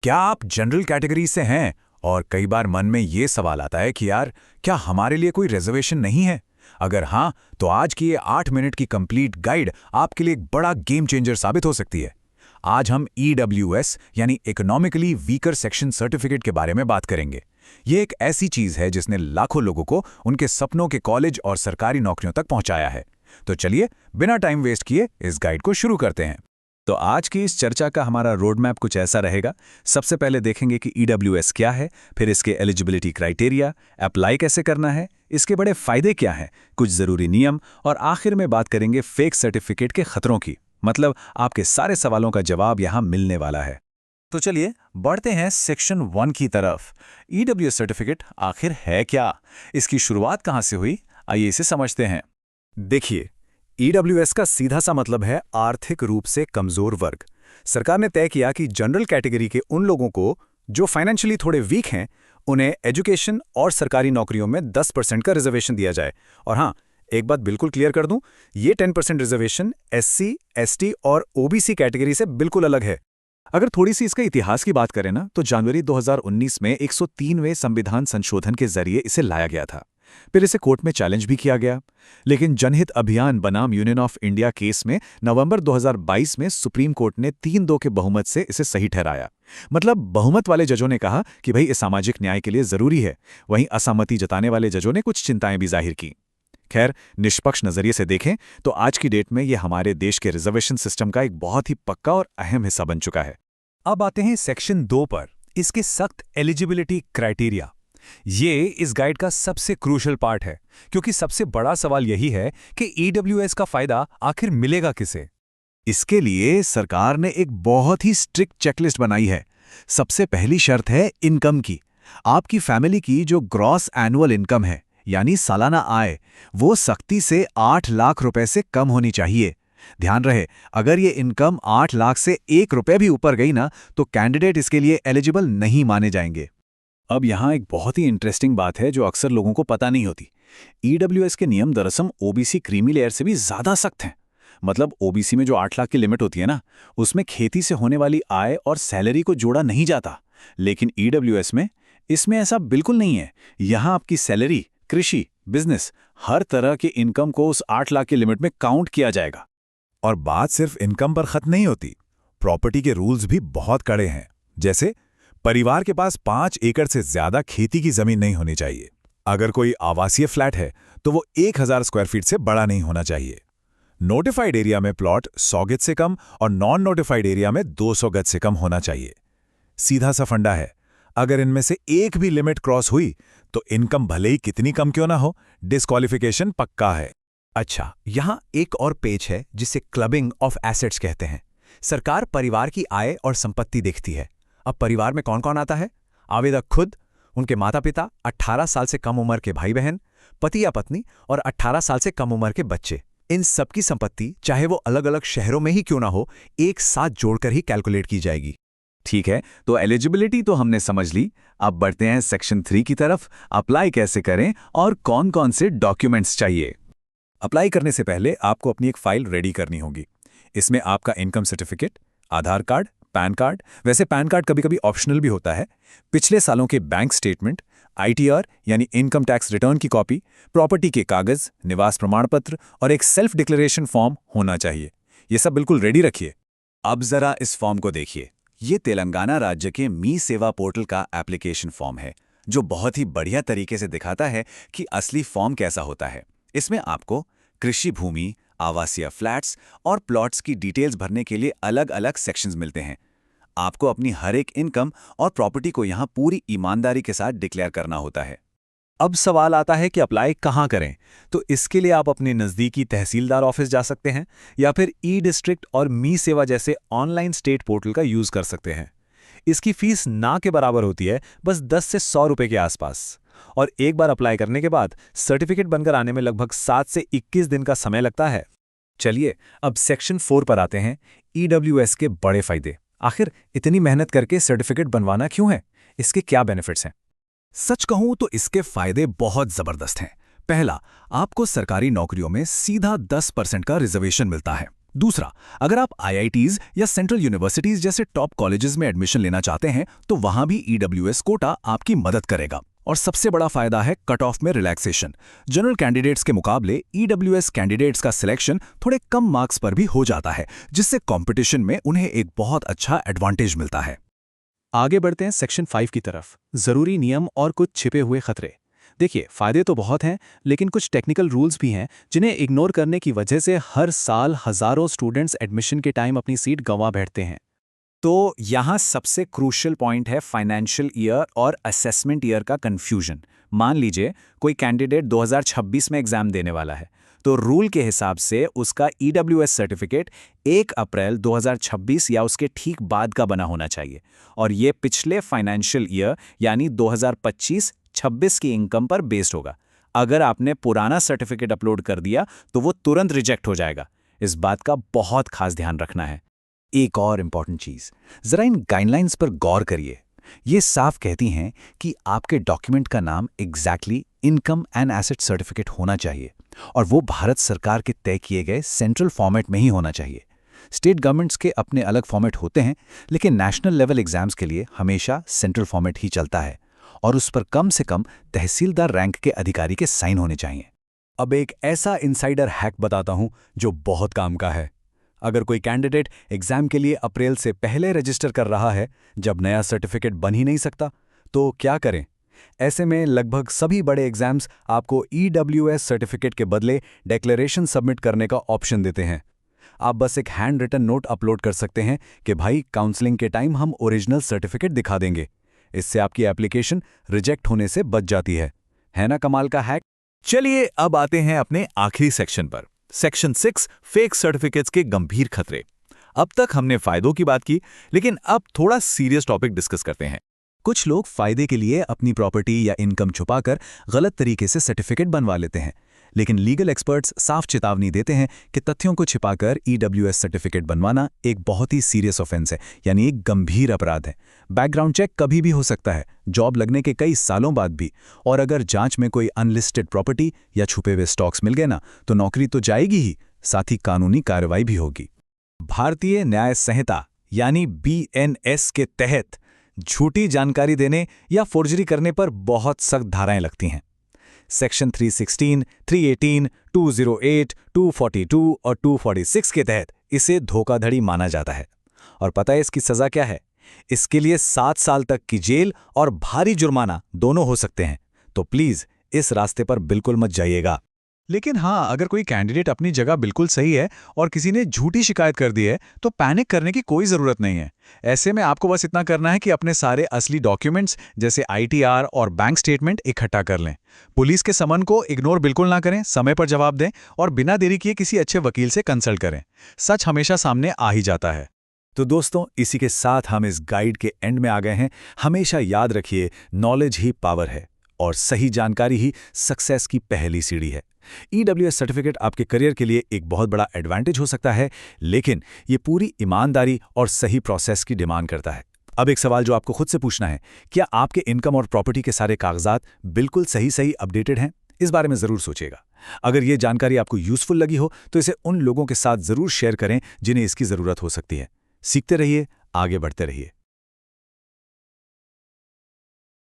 क्या आप general category से हैं और कई बार मन में ये सवाल आता है कि यार क्या हमारे लिए कोई रिजर्वेशन नहीं है? अगर हाँ, तो आज की ये 8 मिनट की कंप्लीट गाइड आपके लिए एक बड़ा गेम चेंजर साबित हो सकती है। आज हम EWS यानी इकोनॉमिकली वीकर सेक्शन सर्टिफिकेट के बारे में बात करेंगे। ये एक ऐसी चीज है जिसने लाखों लोगों को उनके सपनों के कॉलेज और सरकारी नौकरियों तक पहुंचाया है। तो चलिए बिना टाइम वेस्ट किए इस गाइड को शुरू करते हैं। तो आज की इस चर्चा का हमारा रोड मैप कुछ ऐसा रहेगा। सबसे पहले देखेंगे कि EWS क्या है, फिर इसके एलिजिबिलिटी क्राइटेरिया, अप्लाई कैसे करना है, इसके बड़े फायदे क्या हैं, कुछ ज़रूरी नियम, और आखिर में बात करेंगे फेक सर्टिफिकेट के खतरों की। मतलब आपके सारे सवालों का जवाब यहाँ मिलने वाला है। तो चलिए बढ़ते हैं सेक्शन 1 की तरफ। EWS सर्टिफिकेट आखिर है क्या, इसकी शुरुआत कहाँ से हुई, आइए इसे समझते हैं। देखिए, EWS का सीधा सा मतलब है आर्थिक रूप से कमजोर वर्ग। सरकार ने तय किया कि जनरल कैटेगरी के उन लोगों को जो फाइनेंशियली थोड़े वीक हैं, उन्हें एजुकेशन और सरकारी नौकरियों में 10% का रिजर्वेशन दिया जाए। और हाँ, एक बात बिल्कुल क्लियर कर दूं, ये 10% रिजर्वेशन SC, ST और OBC कैटेगरी से बिल्कुल अलग है। अगर थोड़ी सी इसका इतिहास की बात करें ना, तो जनवरी 2019 में 103वें संविधान संशोधन के जरिए इसे लाया गया था। फिर इसे कोर्ट में चैलेंज भी किया गया, लेकिन जनहित अभियान बनाम यूनियन ऑफ इंडिया केस में नवंबर 2022 में सुप्रीम कोर्ट ने 3-2 के बहुमत से इसे सही ठहराया। मतलब बहुमत वाले जजों ने कहा कि भाई ये सामाजिक न्याय के लिए जरूरी है, वहीं असहमति जताने वाले जजों ने कुछ चिंताएं भी जाहिर की। खैर, निष्पक्ष नजरिए से देखें तो आज की डेट में ये हमारे देश के रिजर्वेशन सिस्टम का एक बहुत ही पक्का और अहम हिस्सा बन चुका है। अब आते हैं सेक्शन 2 पर, इसके सख्त एलिजिबिलिटी क्राइटेरिया। ये इस गाइड का सबसे क्रूशल पार्ट है, क्योंकि सबसे बड़ा सवाल यही है कि EWS का फायदा आखिर मिलेगा किसे। इसके लिए सरकार ने एक बहुत ही स्ट्रिक्ट चेकलिस्ट बनाई है। सबसे पहली शर्त है इनकम की। आपकी फैमिली की जो ग्रॉस एनुअल इनकम है, यानी सालाना आय, वो सख्ती से 8 लाख रुपए से कम होनी चाहिए। ध्यान रहे, अगर ये इनकम 8 लाख से 1 रुपए भी ऊपर गई ना, तो कैंडिडेट इसके लिए एलिजिबल नहीं माने जाएंगे। अब यहाँ एक बहुत ही इंटरेस्टिंग बात है जो अक्सर लोगों को पता नहीं होती। EWS के नियम दरअसल OBC क्रीमी लेयर से भी ज्यादा सख्त हैं। मतलब OBC में जो 8 लाख की लिमिट होती है ना, उसमें खेती से होने वाली आय और सैलरी को जोड़ा नहीं जाता। लेकिन EWS में इसमें ऐसा बिल्कुल नहीं है। यहाँ आपकी सैलरी, कृषि, बिजनेस, हर तरह के इनकम को उस 8 लाख की लिमिट में काउंट किया जाएगा। और बात सिर्फ इनकम पर खत्म नहीं होती, प्रॉपर्टी के रूल्स भी बहुत कड़े हैं। जैसे परिवार के पास 5 एकड़ से ज्यादा खेती की जमीन नहीं होनी चाहिए। अगर कोई आवासीय फ्लैट है तो वो 1000 स्क्वायर फीट से बड़ा नहीं होना चाहिए। नोटिफाइड एरिया में प्लॉट 100 गज से कम और नॉन नोटिफाइड एरिया में 200 गज से कम होना चाहिए। सीधा सा फंडा है, अगर इनमें से एक भी लिमिट क्रॉस हुई तो इनकम भले ही कितनी कम क्यों ना हो, डिस्क्वालिफिकेशन पक्का है। अच्छा, यहां एक और पेज है जिसे क्लबिंग ऑफ एसेट्स कहते हैं। सरकार परिवार की आय और संपत्ति देखती है। अब परिवार में कौन कौन आता है? आवेदक खुद, उनके माता पिता, 18 साल से कम उम्र के भाई बहन, पति या पत्नी और 18 साल से कम उम्र के बच्चे। इन सबकी संपत्ति, चाहे वो अलग अलग शहरों में ही क्यों ना हो, एक साथ जोड़कर ही कैलकुलेट की जाएगी। ठीक है, तो एलिजिबिलिटी तो हमने समझ ली। अब बढ़ते हैं सेक्शन 3 की तरफ। अप्लाई कैसे करें और कौन कौन से डॉक्यूमेंट्स चाहिए। अप्लाई करने से पहले आपको अपनी एक फाइल रेडी करनी होगी। इसमें आपका इनकम सर्टिफिकेट, आधार कार्ड, पैन कार्ड, वैसे पैन कार्ड कभी कभी ऑप्शनल भी होता है, पिछले सालों के बैंक स्टेटमेंट, ITR यानी इनकम टैक्स रिटर्न की कॉपी, प्रॉपर्टी के कागज, निवास प्रमाण पत्र और एक सेल्फ डिक्लेरेशन फॉर्म होना चाहिए। ये सब बिल्कुल रेडी रखिए। अब जरा इस फॉर्म को देखिए। ये तेलंगाना राज्य के मी सेवा पोर्टल का एप्लीकेशन फॉर्म है, जो बहुत ही बढ़िया तरीके से दिखाता है कि असली फॉर्म कैसा होता है। इसमें आपको कृषि भूमि, आवासीय फ्लैट्स और प्लॉट्स की डिटेल्स भरने के लिए अलग अलग सेक्शंस मिलते हैं। आपको अपनी हर एक इनकम और प्रॉपर्टी को यहाँ पूरी ईमानदारी के साथ डिक्लेयर करना होता है। अब सवाल आता है कि अप्लाई कहाँ करें। तो इसके लिए आप अपने नज़दीकी तहसीलदार ऑफिस जा सकते हैं या फिर ई-डिस्ट्रिक्ट और मी सेवा जैसे ऑनलाइन स्टेट पोर्टल का यूज़ कर सकते हैं। इसकी फीस ना के बराबर होती है, बस 10 से 100 रुपये के आसपास। और एक बार अप्लाई करने के बाद सर्टिफिकेट बनकर आने में लगभग 7 से 21 दिन का समय लगता है। चलिए अब सेक्शन 4 पर आते हैं, EWS के बड़े फायदे। आखिर इतनी मेहनत करके सर्टिफिकेट बनवाना क्यों है, इसके क्या बेनिफिट्स हैं? सच कहूं तो इसके फायदे बहुत जबरदस्त हैं। पहला, आपको सरकारी नौकरियों में सीधा 10% का रिजर्वेशन मिलता है। दूसरा, अगर आप आईआईटीज या सेंट्रल यूनिवर्सिटीज जैसे टॉप कॉलेजेस में एडमिशन लेना चाहते हैं तो वहां भी ईडब्ल्यूएस कोटा आपकी मदद करेगा। और सबसे बड़ा फायदा है कट ऑफ में रिलैक्सेशन। जनरल कैंडिडेट्स के मुकाबले ईडब्ल्यूएस कैंडिडेट्स का सिलेक्शन थोड़े कम मार्क्स पर भी हो जाता है, जिससे कंपटीशन में उन्हें एक बहुत अच्छा एडवांटेज मिलता है। आगे बढ़ते हैं सेक्शन 5 की तरफ, जरूरी नियम और कुछ छिपे हुए खतरे। देखिए, फायदे तो बहुत हैं, लेकिन कुछ टेक्निकल रूल्स भी हैं जिन्हें इग्नोर करने की वजह से हर साल हजारों स्टूडेंट्स एडमिशन के टाइम अपनी सीट गंवा बैठते हैं। तो यहाँ सबसे क्रूशियल पॉइंट है फाइनेंशियल ईयर और असेसमेंट ईयर का कंफ्यूजन। मान लीजिए कोई कैंडिडेट 2026 में एग्जाम देने वाला है, तो रूल के हिसाब से उसका ईडब्ल्यूएस सर्टिफिकेट 1 अप्रैल 2026 या उसके ठीक बाद का बना होना चाहिए, और ये पिछले फाइनेंशियल ईयर यानी 2025-26 की इनकम पर बेस्ड होगा। अगर आपने पुराना सर्टिफिकेट अपलोड कर दिया तो वो तुरंत रिजेक्ट हो जाएगा। इस बात का बहुत खास ध्यान रखना है। एक और इम्पॉर्टेंट चीज, जरा इन गाइडलाइंस पर गौर करिए। ये साफ कहती हैं कि आपके डॉक्यूमेंट का नाम exactly income and asset certificate होना चाहिए, और वो भारत सरकार के तय किए गए सेंट्रल फॉर्मेट में ही होना चाहिए। स्टेट गवर्नमेंट्स के अपने अलग फॉर्मेट होते हैं, लेकिन नेशनल लेवल एग्जाम्स के लिए हमेशा सेंट्रल फॉर्मेट ही चलता है, और उस पर कम से कम तहसीलदार रैंक के अधिकारी के साइन होने चाहिए। अब एक ऐसा इनसाइडर हैक बताता हूं जो बहुत काम का है। अगर कोई कैंडिडेट एग्जाम के लिए अप्रैल से पहले रजिस्टर कर रहा है, जब नया सर्टिफिकेट बन ही नहीं सकता, तो क्या करें? ऐसे में लगभग सभी बड़े एग्जाम्स आपको ईडब्ल्यूएस सर्टिफिकेट के बदले डिक्लेरेशन सबमिट करने का ऑप्शन देते हैं। आप बस एक हैंड रिटन नोट अपलोड कर सकते हैं कि भाई काउंसलिंग के टाइम हम ओरिजिनल सर्टिफिकेट दिखा देंगे। इससे आपकी एप्लीकेशन रिजेक्ट होने से बच जाती है ना कमाल का हैक? चलिए अब आते हैं अपने आखिरी सेक्शन पर, सेक्शन 6, फेक सर्टिफिकेट्स के गंभीर खतरे। अब तक हमने फायदों की बात की, लेकिन अब थोड़ा सीरियस टॉपिक डिस्कस करते हैं। कुछ लोग फायदे के लिए अपनी प्रॉपर्टी या इनकम छुपाकर गलत तरीके से सर्टिफिकेट बनवा लेते हैं, लेकिन लीगल एक्सपर्ट्स साफ चेतावनी देते हैं कि तथ्यों को छिपाकर ईडब्ल्यूएस सर्टिफिकेट बनवाना एक बहुत ही सीरियस ऑफेंस है, यानी एक गंभीर अपराध है। बैकग्राउंड चेक कभी भी हो सकता है, जॉब लगने के कई सालों बाद भी, और अगर जांच में कोई अनलिस्टेड प्रॉपर्टी या छुपे हुए स्टॉक्स मिल गए ना, तो नौकरी तो जाएगी ही, साथ ही कानूनी कार्रवाई भी होगी। भारतीय न्याय संहिता यानी बीएनएस के तहत झूठी जानकारी देने या फोर्जरी करने पर बहुत सख्त धाराएं लगती हैं। सेक्शन 316, 318, 208, 242 और 246 के तहत इसे धोखाधड़ी माना जाता है। और पता है इसकी सजा क्या है? इसके लिए 7 साल तक की जेल और भारी जुर्माना दोनों हो सकते हैं। तो प्लीज इस रास्ते पर बिल्कुल मत जाइएगा। लेकिन हाँ, अगर कोई कैंडिडेट अपनी जगह बिल्कुल सही है और किसी ने झूठी शिकायत कर दी है, तो पैनिक करने की कोई ज़रूरत नहीं है। ऐसे में आपको बस इतना करना है कि अपने सारे असली डॉक्यूमेंट्स जैसे आईटीआर और बैंक स्टेटमेंट इकट्ठा कर लें। पुलिस के समन को इग्नोर बिल्कुल ना करें, समय पर जवाब दें और बिना देरी किए किसी अच्छे वकील से कंसल्ट करें। सच हमेशा सामने आ ही जाता है। तो दोस्तों, इसी के साथ हम इस गाइड के एंड में आ गए हैं। हमेशा याद रखिए, नॉलेज ही पावर है और सही जानकारी ही सक्सेस की पहली सीढ़ी है। ईडब्ल्यूएस सर्टिफिकेट आपके करियर के लिए एक बहुत बड़ा एडवांटेज हो सकता है, लेकिन ये पूरी ईमानदारी और सही प्रोसेस की डिमांड करता है। अब एक सवाल जो आपको खुद से पूछना है, क्या आपके इनकम और प्रॉपर्टी के सारे कागजात बिल्कुल सही अपडेटेड हैं? इस बारे में ज़रूर सोचिएगा। अगर ये जानकारी आपको यूजफुल लगी हो तो इसे उन लोगों के साथ ज़रूर शेयर करें जिन्हें इसकी ज़रूरत हो सकती है। सीखते रहिए, आगे बढ़ते रहिए।